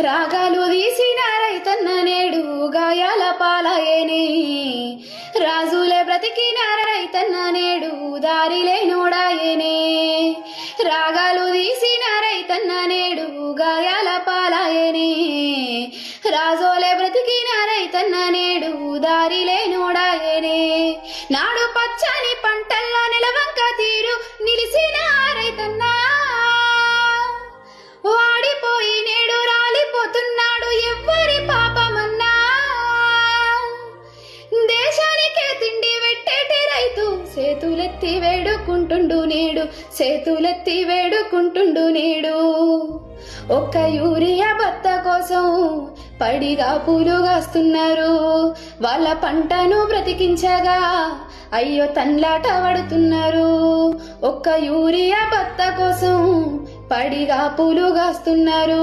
రాగాలు తీసిన రైతన్న నేడు గాయాల పాలయేనే రాజులే బ్రతికిన రైతన్న నేడు దారిలే నోడాయేనే రాగాలు తీసిన రైతన్న నేడు గాయాల పాలయేనే రాజోలే బ్రతికిన రైతన్న నేడు దారిలే నోడాయేనే నాడు పచ్చని పంటల్లో నిలవంక తీరు నిలిసిన రైతన్న వాడిపోయి నేడు రాలిపోతున్నాడు ఎవ్వరి పాపమన్నా దేశానికే తిండి పెట్టేటి రైతు చేతులెత్తి వేడుకుంటుండు నేడు చేతులెత్తి వేడుకుంటుండు నేడు ఒక్క యూరియా బత్త కోసం పడిగా పూలుగాస్తున్నారు వాళ్ళ పంటను బ్రతికించగా అయ్యో తన్లాట పడుతున్నారు ఒక్క యూరియా బత్త కోసం పడిగా పూలుగాస్తున్నారు